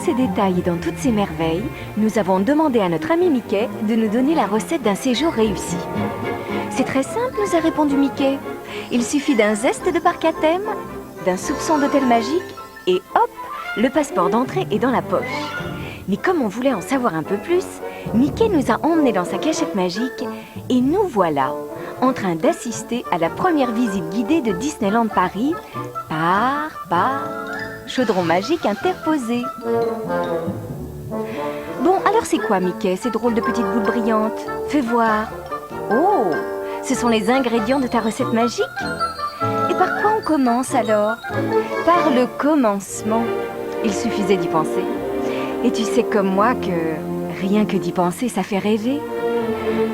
ces détails et dans toutes ces merveilles, nous avons demandé à notre ami Mickey de nous donner la recette d'un séjour réussi. C'est très simple, nous a répondu Mickey. Il suffit d'un zeste de parc à thème, d'un soupçon d'hôtel magique, et hop, le passeport d'entrée est dans la poche. Mais comme on voulait en savoir un peu plus, Mickey nous a emmenés dans sa cachette magique et nous voilà en train d'assister à la première visite guidée de Disneyland Paris par chaudron magique interposé. Bon, alors c'est quoi Mickey, ces drôles de petites boules brillantes? Fais voir. Oh, ce sont les ingrédients de ta recette magique? Et par quoi on commence alors? Par le commencement. Il suffisait d'y penser. Et tu sais comme moi que rien que d'y penser, ça fait rêver.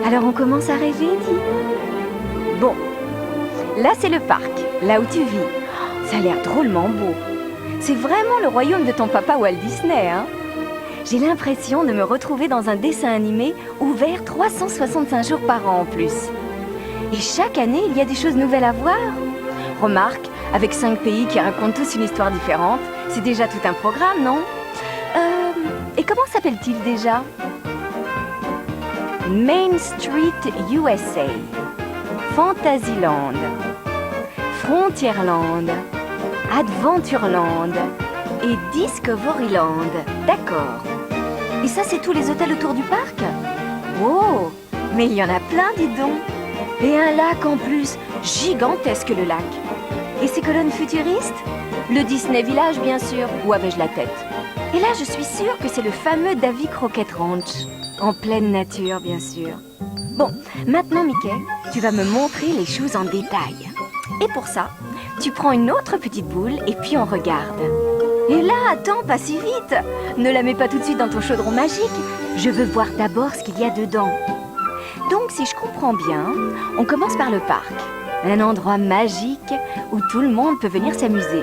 Alors on commence à rêver, dis. Bon, là c'est le parc, là où tu vis. Oh, ça a l'air drôlement beau. C'est vraiment le royaume de ton papa Walt Disney, hein? J'ai l'impression de me retrouver dans un dessin animé ouvert 365 jours par an en plus. Et chaque année, il y a des choses nouvelles à voir. Remarque, avec 5 pays qui racontent tous une histoire différente, c'est déjà tout un programme, non? Et comment s'appelle-t-il déjà? Main Street USA, Fantasyland, Frontierland, Adventureland et Discoveryland. D'accord. Et ça, c'est tous les hôtels autour du parc? Oh, mais il y en a plein, dis donc. Et un lac en plus, gigantesque le lac. Et ces colonnes futuristes? Le Disney Village, bien sûr. Où avais-je la tête? Et là, je suis sûre que c'est le fameux Davy Crockett Ranch. En pleine nature, bien sûr. Bon, maintenant, Mickey, tu vas me montrer les choses en détail. Et pour ça, tu prends une autre petite boule et puis on regarde. Et là, attends, pas si vite. Ne la mets pas tout de suite dans ton chaudron magique. Je veux voir d'abord ce qu'il y a dedans. Donc, si je comprends bien, on commence par le parc. Un endroit magique où tout le monde peut venir s'amuser.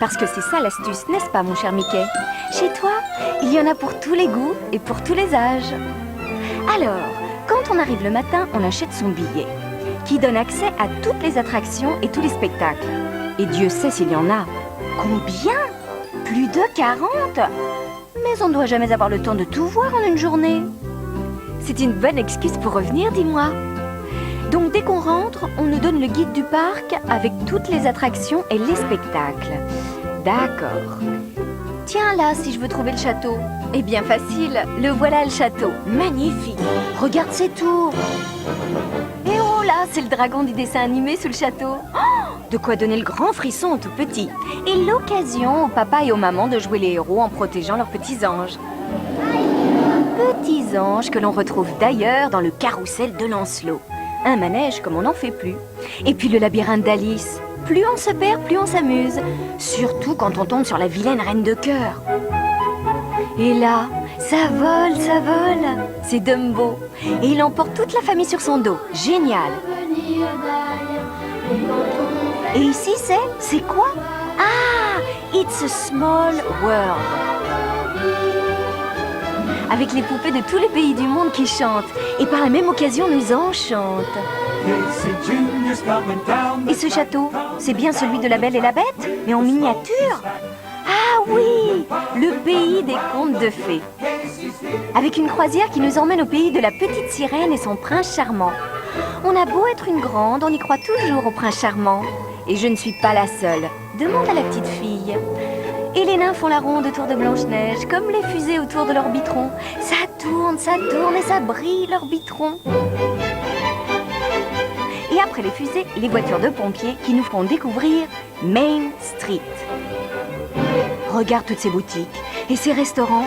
Parce que c'est ça l'astuce, n'est-ce pas, mon cher Mickey? Chez toi, il y en a pour tous les goûts et pour tous les âges. Alors, quand on arrive le matin, on achète son billet, qui donne accès à toutes les attractions et tous les spectacles. Et Dieu sait s'il y en a. Combien? Plus de 40? Mais on ne doit jamais avoir le temps de tout voir en une journée. C'est une bonne excuse pour revenir, dis-moi. Donc dès qu'on rentre, on nous donne le guide du parc avec toutes les attractions et les spectacles. D'accord. Tiens là, si je veux trouver le château. Eh bien facile, le voilà le château. Magnifique. Regarde ces tours. Et oh là, c'est le dragon du dessin animé sous le château. Oh, de quoi donner le grand frisson aux tout petits. Et l'occasion aux papas et aux mamans de jouer les héros en protégeant leurs petits anges. Petits anges que l'on retrouve d'ailleurs dans le carrousel de Lancelot. Un manège comme on n'en fait plus. Et puis le labyrinthe d'Alice. Plus on se perd, plus on s'amuse. Surtout quand on tombe sur la vilaine reine de cœur. Et là, ça vole, ça vole. C'est Dumbo. Et il emporte toute la famille sur son dos. Génial. Et ici, c'est quoi? Ah, It's a Small World. Avec les poupées de tous les pays du monde qui chantent et par la même occasion nous enchantent. Et ce château, c'est bien celui de la Belle et la Bête, mais en miniature? Ah oui, le pays des contes de fées. Avec une croisière qui nous emmène au pays de la petite sirène et son prince charmant. On a beau être une grande, on y croit toujours au prince charmant. Et je ne suis pas la seule. Demande à la petite fille. Et les nains font la ronde autour de Blanche-Neige, comme les fusées autour de leur bitron. Ça tourne et ça brille leur bitron. Et après les fusées, les voitures de pompiers qui nous feront découvrir Main Street. Regarde toutes ces boutiques et ces restaurants.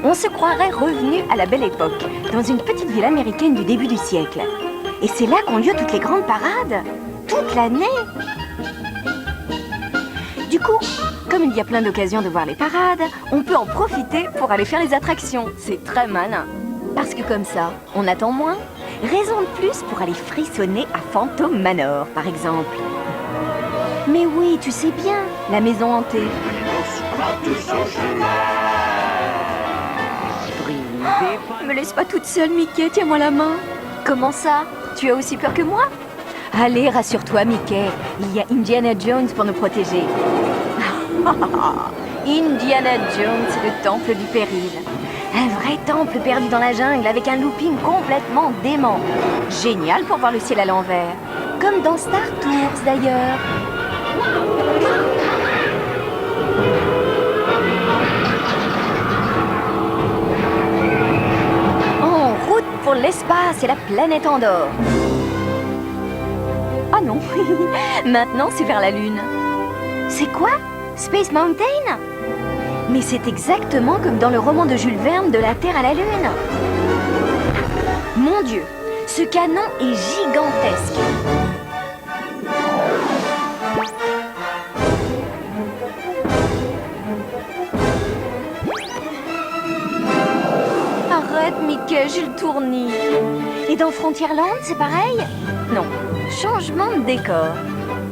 On se croirait revenu à la belle époque, dans une petite ville américaine du début du siècle. Et c'est là qu'ont lieu toutes les grandes parades, toute l'année. Du coup, comme il y a plein d'occasions de voir les parades, on peut en profiter pour aller faire les attractions. C'est très malin. Parce que comme ça, on attend moins. Raison de plus pour aller frissonner à Phantom Manor, par exemple. Mais oui, tu sais bien, la maison hantée. Me laisse pas toute seule, Mickey, tiens-moi la main. Comment ça? Tu as aussi peur que moi? Allez, rassure-toi, Mickey. Il y a Indiana Jones pour nous protéger. Indiana Jones, le temple du péril. Un vrai temple perdu dans la jungle avec un looping complètement dément. Génial pour voir le ciel à l'envers. Comme dans Star Tours, d'ailleurs. En route pour l'espace et la planète Andorre. Ah non, maintenant c'est vers la Lune. C'est quoi? Space Mountain? Mais c'est exactement comme dans le roman de Jules Verne de la Terre à la Lune. Mon Dieu, ce canon est gigantesque. Arrête, Mickey, j'ai le tournis. Et dans Frontierland, c'est pareil? Non, changement de décor.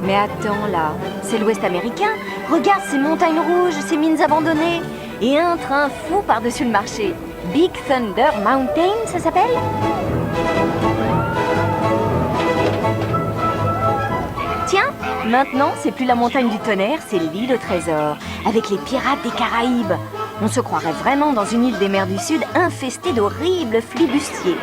Mais attends là, c'est l'Ouest américain. Regarde ces montagnes rouges, ces mines abandonnées. Et un train fou par-dessus le marché. Big Thunder Mountain, ça s'appelle? Tiens, maintenant, c'est plus la montagne du tonnerre, c'est l'île au trésor. Avec les pirates des Caraïbes. On se croirait vraiment dans une île des mers du Sud infestée d'horribles flibustiers.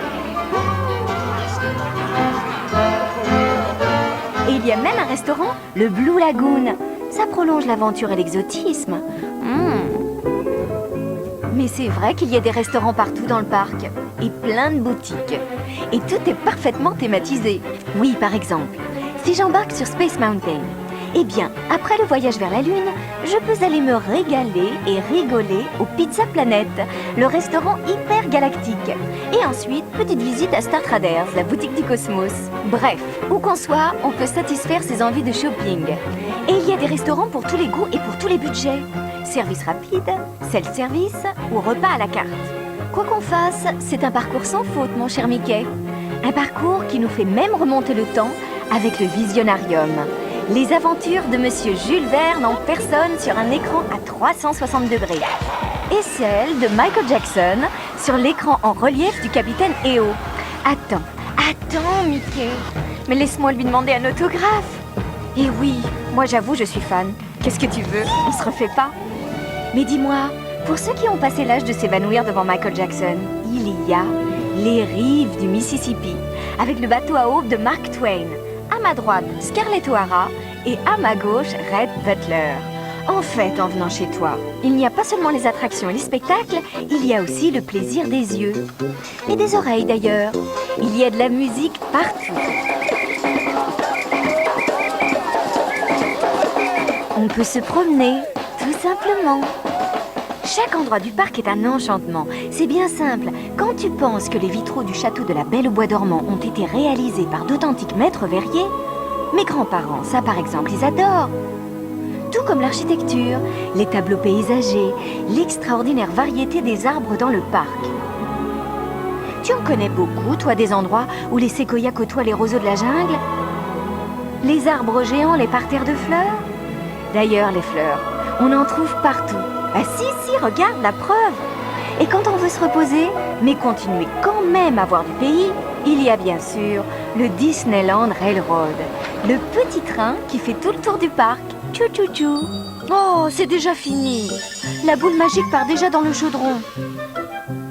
Et il y a même un restaurant, le Blue Lagoon. Ça prolonge l'aventure et l'exotisme. Mais c'est vrai qu'il y a des restaurants partout dans le parc. Et plein de boutiques. Et tout est parfaitement thématisé. Oui, par exemple, si j'embarque sur Space Mountain, eh bien, après le voyage vers la Lune, je peux aller me régaler et rigoler au Pizza Planet, le restaurant hyper galactique. Et ensuite, petite visite à Star Traders, la boutique du cosmos. Bref, où qu'on soit, on peut satisfaire ses envies de shopping. Et il y a des restaurants pour tous les goûts et pour tous les budgets. Service rapide, self-service ou repas à la carte. Quoi qu'on fasse, c'est un parcours sans faute, mon cher Mickey. Un parcours qui nous fait même remonter le temps avec le Visionarium. Les aventures de Monsieur Jules Verne en personne sur un écran à 360 degrés. Et celle de Michael Jackson sur l'écran en relief du capitaine EO. Attends, Mickey. Mais laisse-moi lui demander un autographe. Et oui, moi j'avoue, je suis fan. Qu'est-ce que tu veux? On se refait pas? Mais dis-moi, pour ceux qui ont passé l'âge de s'évanouir devant Michael Jackson, il y a les rives du Mississippi, avec le bateau à aube de Mark Twain. À ma droite, Scarlett O'Hara et à ma gauche, Rhett Butler. En fait, en venant chez toi, il n'y a pas seulement les attractions et les spectacles, il y a aussi le plaisir des yeux. Et des oreilles d'ailleurs. Il y a de la musique partout. On peut se promener, tout simplement. Chaque endroit du parc est un enchantement. C'est bien simple. Quand tu penses que les vitraux du château de la Belle au Bois dormant ont été réalisés par d'authentiques maîtres verriers, mes grands-parents, ça par exemple, ils adorent. Tout comme l'architecture, les tableaux paysagers, l'extraordinaire variété des arbres dans le parc. Tu en connais beaucoup, toi, des endroits où les séquoias côtoient les roseaux de la jungle? Les arbres géants, les parterres de fleurs? D'ailleurs, les fleurs, on en trouve partout. Ah si, regarde, la preuve. Et quand on veut se reposer, mais continuer quand même à voir du pays, il y a bien sûr le Disneyland Railroad, le petit train qui fait tout le tour du parc. Tchou-tchou-tchou. Oh, c'est déjà fini. La boule magique part déjà dans le chaudron.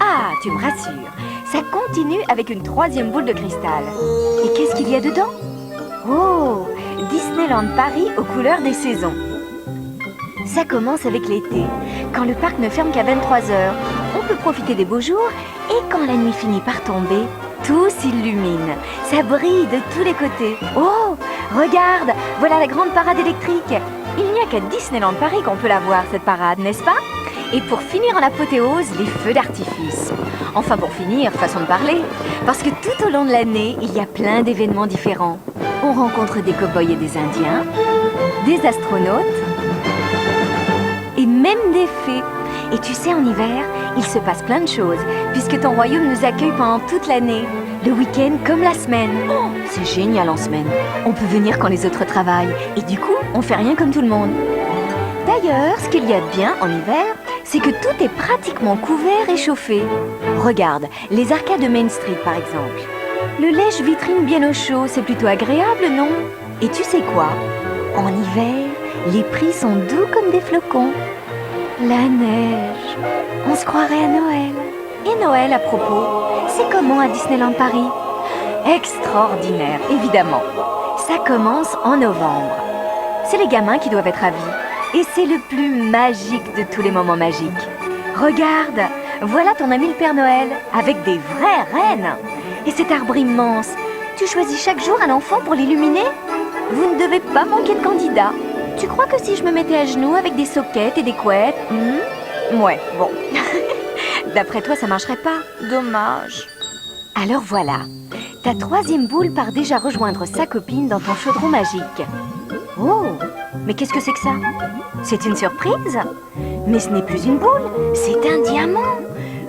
Ah, tu me rassures. Ça continue avec une troisième boule de cristal. Et qu'est-ce qu'il y a dedans? Oh, Disneyland Paris aux couleurs des saisons. Ça commence avec l'été, quand le parc ne ferme qu'à 23h. On peut profiter des beaux jours et quand la nuit finit par tomber, tout s'illumine. Ça brille de tous les côtés. Oh, regarde, voilà la grande parade électrique. Il n'y a qu'à Disneyland Paris qu'on peut la voir, cette parade, n'est-ce pas? Et pour finir en apothéose, les feux d'artifice. Enfin, pour finir, façon de parler, parce que tout au long de l'année, il y a plein d'événements différents. On rencontre des cow-boys et des indiens, des astronautes, et même des fées. Et tu sais, en hiver, il se passe plein de choses, puisque ton royaume nous accueille pendant toute l'année. Le week-end comme la semaine. Oh, c'est génial en semaine. On peut venir quand les autres travaillent, et du coup, on fait rien comme tout le monde. D'ailleurs, ce qu'il y a de bien en hiver, c'est que tout est pratiquement couvert et chauffé. Regarde, les arcades de Main Street par exemple. Le lèche-vitrine bien au chaud, c'est plutôt agréable, non? Et tu sais quoi? En hiver, les prix sont doux comme des flocons. La neige, on se croirait à Noël. Et Noël, à propos, c'est comment à Disneyland Paris? Extraordinaire, évidemment. Ça commence en novembre. C'est les gamins qui doivent être ravis. Et c'est le plus magique de tous les moments magiques. Regarde, voilà ton ami le Père Noël, avec des vraies reines. Et cet arbre immense, tu choisis chaque jour un enfant pour l'illuminer? Vous ne devez pas manquer de candidats. Tu crois que si je me mettais à genoux avec des soquettes et des couettes... Ouais, bon. D'après toi, ça marcherait pas. Dommage. Alors voilà, ta troisième boule part déjà rejoindre sa copine dans ton chaudron magique. Oh, mais qu'est-ce que c'est que ça? C'est une surprise? Mais ce n'est plus une boule, c'est un diamant.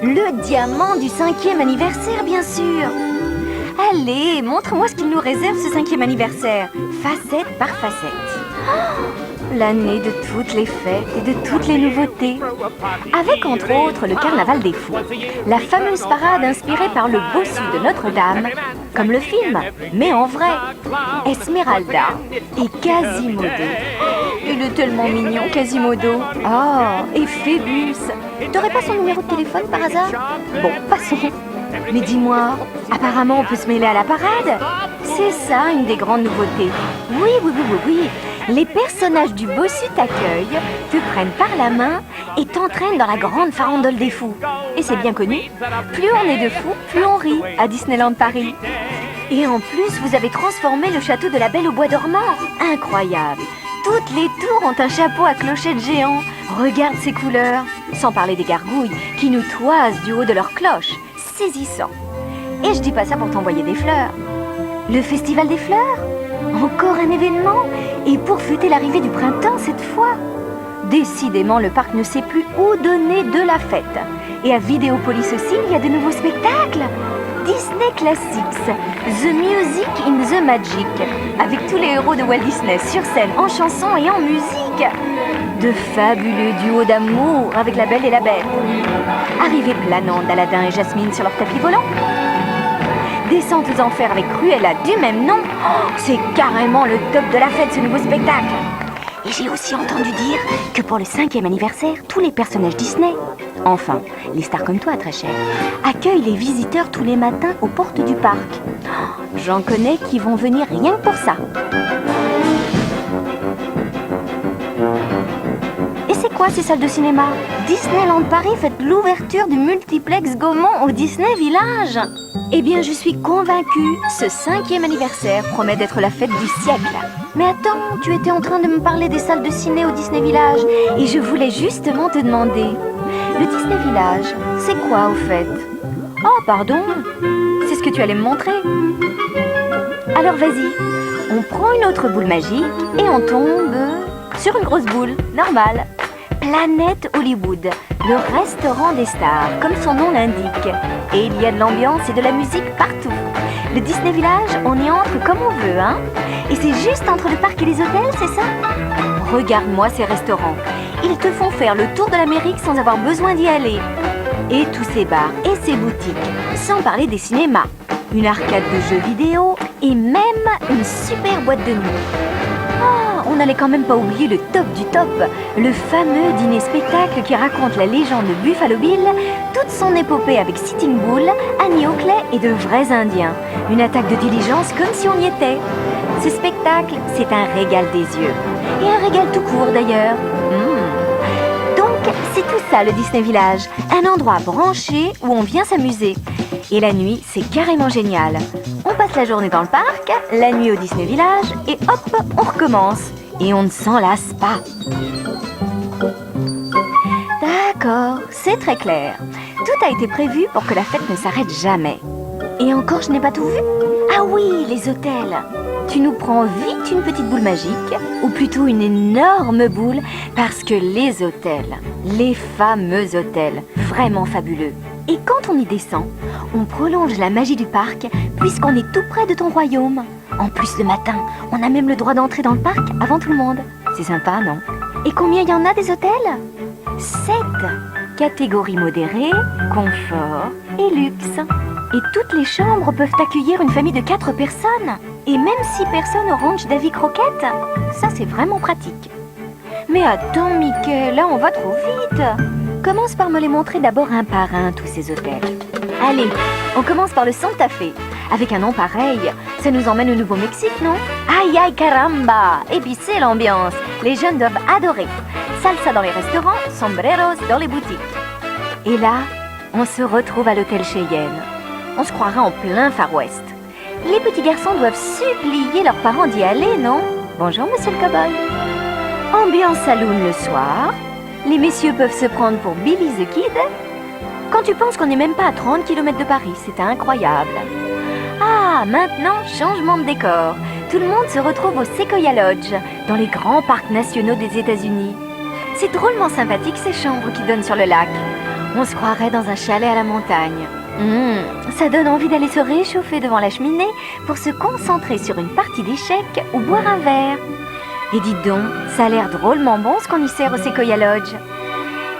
Le diamant du 5e anniversaire, bien sûr. Allez, montre-moi ce qu'il nous réserve ce 5e anniversaire, facette par facette. Oh, l'année de toutes les fêtes et de toutes les nouveautés. Avec entre autres le Carnaval des Fous, la fameuse parade inspirée par le bossu de Notre-Dame, comme le film, mais en vrai. Esmeralda et Quasimodo. Oh, il est tellement mignon, Quasimodo. Oh, et Phébus. T'aurais pas son numéro de téléphone par hasard? Bon, passons. Mais dis-moi, apparemment on peut se mêler à la parade? C'est ça une des grandes nouveautés. Oui, oui, oui, oui, oui. Les personnages du bossu t'accueillent, te prennent par la main et t'entraînent dans la grande farandole des fous. Et c'est bien connu, plus on est de fous, plus on rit à Disneyland Paris. Et en plus, vous avez transformé le château de la Belle au bois dormant. Incroyable. Toutes les tours ont un chapeau à clochette géant. Regarde ces couleurs. Sans parler des gargouilles qui nous toisent du haut de leurs cloches. Saisissant. Et je dis pas ça pour t'envoyer des fleurs. Le festival des fleurs? Encore un événement? Et pour fêter l'arrivée du printemps cette fois? Décidément, le parc ne sait plus où donner de la fête. Et à Vidéopolis aussi, il y a de nouveaux spectacles. Disney Classics, The Music in the Magic, avec tous les héros de Walt Disney sur scène, en chanson et en musique. De fabuleux duos d'amour avec la Belle et la Bête. Arrivée planante d'Aladin et Jasmine sur leur tapis volant. Descente aux enfers avec Cruella du même nom. Oh, c'est carrément le top de la fête, ce nouveau spectacle. Et j'ai aussi entendu dire que pour le 5e anniversaire, tous les personnages Disney, enfin, les stars comme toi, très chère, accueillent les visiteurs tous les matins aux portes du parc. Oh, j'en connais qui vont venir rien que pour ça. Et c'est quoi ces salles de cinéma? Disneyland Paris fête l'ouverture du multiplex Gaumont au Disney Village. Eh bien, je suis convaincue, ce 5e anniversaire promet d'être la fête du siècle. Mais attends, tu étais en train de me parler des salles de ciné au Disney Village et je voulais justement te demander, le Disney Village, c'est quoi au fait? Oh, pardon, c'est ce que tu allais me montrer. Alors vas-y, on prend une autre boule magique et on tombe sur une grosse boule, normale. Planète Hollywood, le restaurant des stars, comme son nom l'indique. Et il y a de l'ambiance et de la musique partout. Le Disney Village, on y entre comme on veut, hein? Et c'est juste entre le parc et les hôtels, c'est ça? Regarde-moi ces restaurants. Ils te font faire le tour de l'Amérique sans avoir besoin d'y aller. Et tous ces bars et ces boutiques, sans parler des cinémas. Une arcade de jeux vidéo et même une super boîte de nuit. On n'allait quand même pas oublier le top du top, le fameux dîner-spectacle qui raconte la légende de Buffalo Bill, toute son épopée avec Sitting Bull, Annie Oakley et de vrais Indiens. Une attaque de diligence comme si on y était. Ce spectacle, c'est un régal des yeux. Et un régal tout court d'ailleurs. Donc, c'est tout ça le Disney Village. Un endroit branché où on vient s'amuser. Et la nuit, c'est carrément génial. On passe la journée dans le parc, la nuit au Disney Village, et hop, on recommence. Et on ne s'en lasse pas. D'accord, c'est très clair. Tout a été prévu pour que la fête ne s'arrête jamais. Et encore, je n'ai pas tout vu? Ah oui, les hôtels. Tu nous prends vite une petite boule magique, ou plutôt une énorme boule, parce que les hôtels, les fameux hôtels, vraiment fabuleux. Et quand on y descend, on prolonge la magie du parc, puisqu'on est tout près de ton royaume. En plus, le matin, on a même le droit d'entrer dans le parc avant tout le monde. C'est sympa, non? Et combien il y en a des hôtels? 7. Catégorie modérée, confort et luxe. Et toutes les chambres peuvent accueillir une famille de 4 personnes. Et même 6 personnes au ranch Davy Croquette. Ça, c'est vraiment pratique. Mais attends, Mickey, là, on va trop vite. Commence par me les montrer d'abord un par un, tous ces hôtels. Allez, on commence par le Santa Fe. Avec un nom pareil, ça nous emmène au Nouveau-Mexique, non? Aïe, aïe, caramba! Et puis c'est l'ambiance. Les jeunes doivent adorer. Salsa dans les restaurants, sombreros dans les boutiques. Et là, on se retrouve à l'hôtel Cheyenne. On se croirait en plein Far West. Les petits garçons doivent supplier leurs parents d'y aller, non? Bonjour, monsieur le cow-boy. Ambiance saloon le soir. Les messieurs peuvent se prendre pour Billy the Kid. Quand tu penses qu'on n'est même pas à 30 km de Paris, c'est incroyable. Ah, maintenant, changement de décor. Tout le monde se retrouve au Sequoia Lodge, dans les grands parcs nationaux des États-Unis. C'est drôlement sympathique ces chambres qui donnent sur le lac. On se croirait dans un chalet à la montagne. Ça donne envie d'aller se réchauffer devant la cheminée pour se concentrer sur une partie d'échecs ou boire un verre. Et dites donc, ça a l'air drôlement bon ce qu'on y sert au Sequoia Lodge.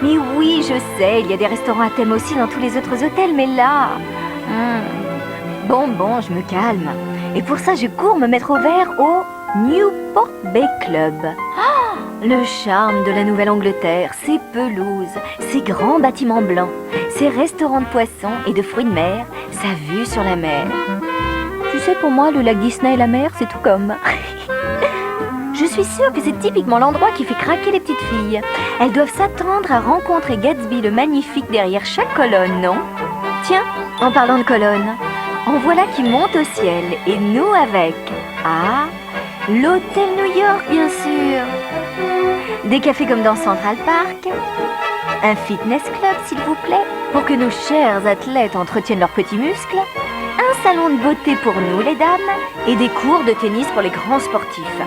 Mais oui, je sais, il y a des restaurants à thème aussi dans tous les autres hôtels, mais là... Bon, je me calme. Et pour ça, je cours me mettre au vert au Newport Bay Club. Oh, le charme de la Nouvelle-Angleterre, ses pelouses, ses grands bâtiments blancs, ses restaurants de poissons et de fruits de mer, sa vue sur la mer. Tu sais, pour moi, le lac Disney et la mer, c'est tout comme. Je suis sûre que c'est typiquement l'endroit qui fait craquer les petites filles. Elles doivent s'attendre à rencontrer Gatsby le magnifique derrière chaque colonne, non? Tiens, en parlant de colonnes, en voilà qui monte au ciel, et nous avec. Ah, l'hôtel New York, bien sûr. Des cafés comme dans Central Park. Un fitness club, s'il vous plaît, pour que nos chers athlètes entretiennent leurs petits muscles. Un salon de beauté pour nous, les dames, et des cours de tennis pour les grands sportifs.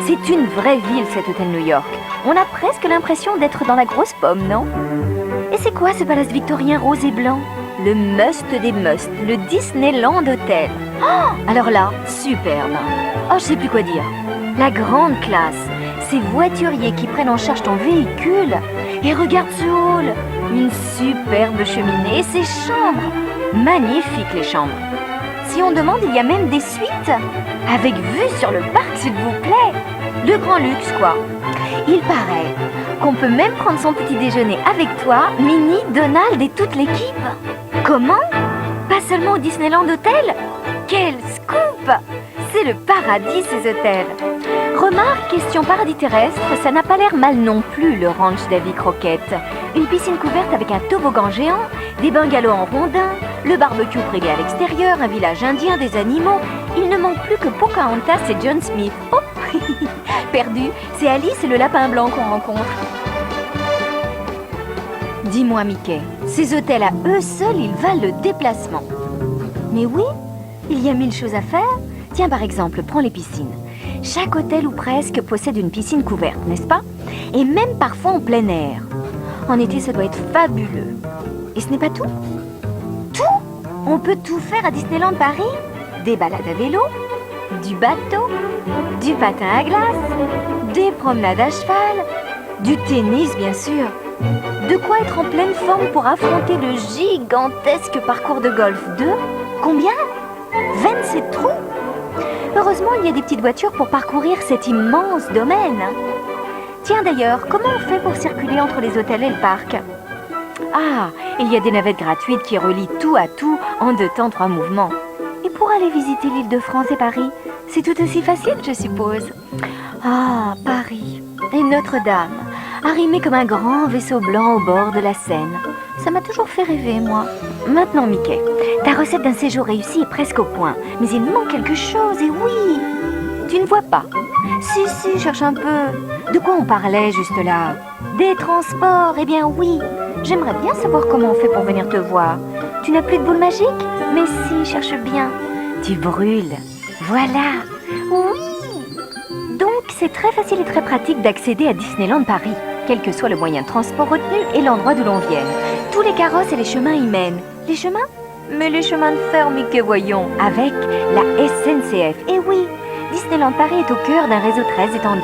C'est une vraie ville, cet hôtel New York. On a presque l'impression d'être dans la grosse pomme, non? Et c'est quoi ce palace victorien rose et blanc? Le must des musts, le Disneyland Hotel. Oh, alors là, superbe. Oh, je sais plus quoi dire. La grande classe, ces voituriers qui prennent en charge ton véhicule. Et regarde ce hall, une superbe cheminée et ses chambres. Magnifiques les chambres. Si on demande, il y a même des suites. Avec vue sur le parc, s'il vous plaît. De grand luxe, quoi. Il paraît qu'on peut même prendre son petit déjeuner avec toi, Minnie, Donald et toute l'équipe. Comment? Pas seulement au Disneyland Hotel? Quel scoop! C'est le paradis, ces hôtels. Remarque, question paradis terrestre, ça n'a pas l'air mal non plus, le ranch Davy Croquette. Une piscine couverte avec un toboggan géant, des bungalows en rondins, le barbecue prévu à l'extérieur, un village indien, des animaux. Il ne manque plus que Pocahontas et John Smith. Oh, perdu, c'est Alice et le lapin blanc qu'on rencontre. Dis-moi, Mickey, ces hôtels à eux seuls, ils valent le déplacement. Mais oui, il y a 1000 choses à faire. Tiens, par exemple, prends les piscines. Chaque hôtel ou presque possède une piscine couverte, n'est-ce pas? Et même parfois en plein air. En été, ça doit être fabuleux. Et ce n'est pas tout. Tout? On peut tout faire à Disneyland Paris? Des balades à vélo, du bateau, du patin à glace, des promenades à cheval, du tennis, bien sûr. De quoi être en pleine forme pour affronter le gigantesque parcours de golf de... Combien? 27 trous? Heureusement, il y a des petites voitures pour parcourir cet immense domaine. Tiens d'ailleurs, comment on fait pour circuler entre les hôtels et le parc? Ah, il y a des navettes gratuites qui relient tout à tout en 2 temps 3 mouvements. Et pour aller visiter l'île de France et Paris, c'est tout aussi facile, je suppose. Ah, Paris et Notre-Dame, arrimés comme un grand vaisseau blanc au bord de la Seine. Ça m'a toujours fait rêver, moi. Maintenant, Mickey, ta recette d'un séjour réussi est presque au point. Mais il manque quelque chose, et oui! Tu ne vois pas? Si, cherche un peu. De quoi on parlait juste là? Des transports, eh bien oui. J'aimerais bien savoir comment on fait pour venir te voir. Tu n'as plus de boule magique? Mais si, cherche bien. Tu brûles. Voilà. Oui! Donc, c'est très facile et très pratique d'accéder à Disneyland Paris, quel que soit le moyen de transport retenu et l'endroit d'où l'on vienne. Tous les carrosses et les chemins y mènent. Les chemins? Mais les chemins de fer, Mickey, voyons. Avec la SNCF. Et oui, Disneyland Paris est au cœur d'un réseau très étendu.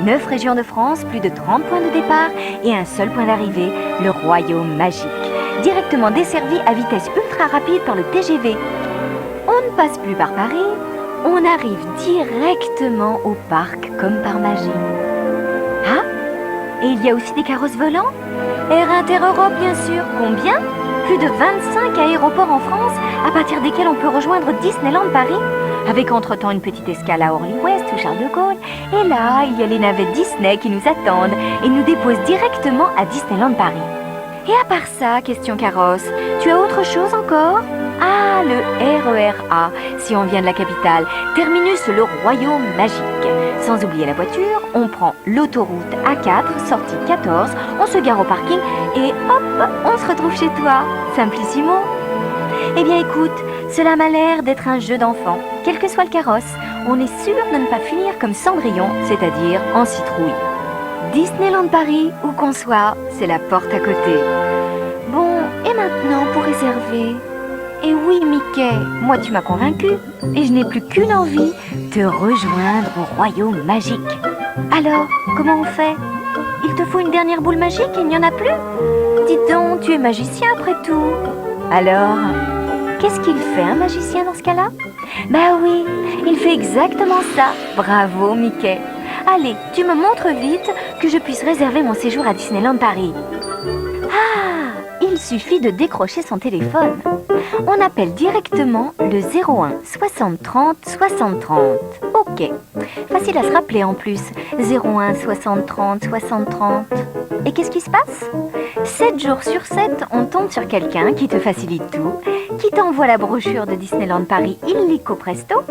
9 régions de France, plus de 30 points de départ et un seul point d'arrivée, le Royaume magique. directement desservis à vitesse ultra rapide par le TGV. On ne passe plus par Paris, on arrive directement au parc comme par magie. Ah, et il y a aussi des carrosses volants? Air Inter-Europe, bien sûr. Combien? Plus de 25 aéroports en France, à partir desquels on peut rejoindre Disneyland Paris, avec entre-temps une petite escale à Orly-Ouest ou Charles de Gaulle. Et là, il y a les navettes Disney qui nous attendent et nous déposent directement à Disneyland Paris. Et à part ça, question carrosse, tu as autre chose encore? Ah, le RER-A, si on vient de la capitale, terminus le royaume magique. Sans oublier la voiture, on prend l'autoroute A4, sortie 14, on se gare au parking et hop, on se retrouve chez toi. Simplissimo. Eh bien écoute, cela m'a l'air d'être un jeu d'enfant. Quel que soit le carrosse, on est sûr de ne pas finir comme Cendrillon, c'est-à-dire en citrouille. Disneyland Paris, où qu'on soit, c'est la porte à côté. Bon, et maintenant pour réserver? Et oui, Mickey, moi tu m'as convaincu. Et je n'ai plus qu'une envie, te rejoindre au royaume magique. Alors, comment on fait? Il te faut une dernière boule magique et il n'y en a plus? Dis donc, tu es magicien après tout. Alors, qu'est-ce qu'il fait un magicien dans ce cas-là? Bah oui, il fait exactement ça. Bravo, Mickey. Allez, tu me montres vite que je puisse réserver mon séjour à Disneyland Paris. Ah, il suffit de décrocher son téléphone. On appelle directement le 01 60 30 60 30. Ok, facile à se rappeler en plus. 01 60 30 60 30. Et qu'est-ce qui se passe? 7 jours sur 7, on tombe sur quelqu'un qui te facilite tout, qui t'envoie la brochure de Disneyland Paris illico presto,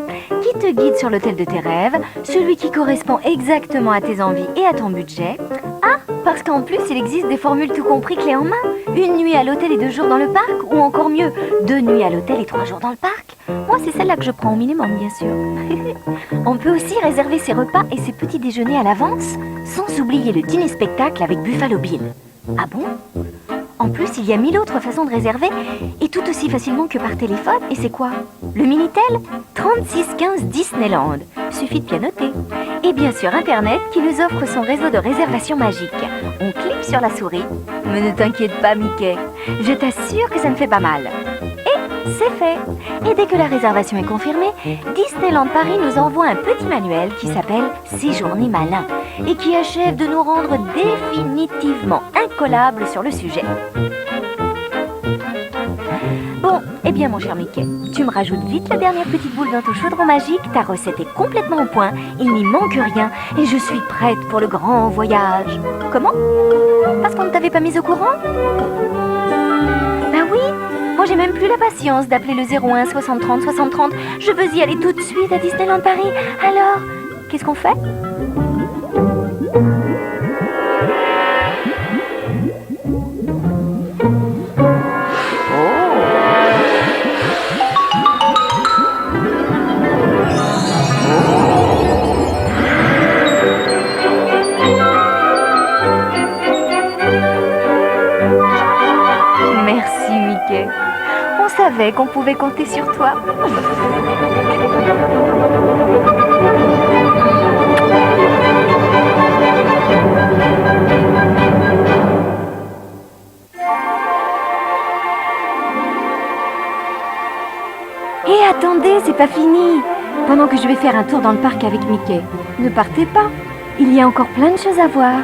qui te guide sur l'hôtel de tes rêves, celui qui correspond exactement à tes envies et à ton budget. Ah, parce qu'en plus, il existe des formules tout compris clés en main. Une nuit à l'hôtel et 2 jours dans le parc, ou encore mieux, 2 nuits à l'hôtel et 3 jours dans le parc. Moi, c'est celle-là que je prends au minimum, bien sûr. On peut aussi réserver ses repas et ses petits déjeuners à l'avance, sans oublier le dîner-spectacle avec Buffalo Bill. Ah bon? En plus, il y a 1000 autres façons de réserver, et tout aussi facilement que par téléphone. Et c'est quoi? Le Minitel 3615 Disneyland. Suffit de pianoter. Et bien sûr Internet qui nous offre son réseau de réservation magique. On clique sur la souris. Mais ne t'inquiète pas, Mickey. Je t'assure que ça ne fait pas mal. Et c'est fait. Et dès que la réservation est confirmée, Disneyland Paris nous envoie un petit manuel qui s'appelle Séjourner malin et qui achève de nous rendre définitivement incollables sur le sujet. Bon, eh bien mon cher Mickey, tu me rajoutes vite la dernière petite boule dans ton chaudron magique, ta recette est complètement au point, il n'y manque rien et je suis prête pour le grand voyage. Comment? Parce qu'on ne t'avait pas mise au courant? Bah oui, moi j'ai même plus la patience d'appeler le 01 60 30 60 30, je veux y aller tout de suite à Disneyland Paris. Alors, qu'est-ce qu'on fait? Merci Mickey. On savait qu'on pouvait compter sur toi. Et attendez, c'est pas fini. Pendant que je vais faire un tour dans le parc avec Mickey, ne partez pas. Il y a encore plein de choses à voir.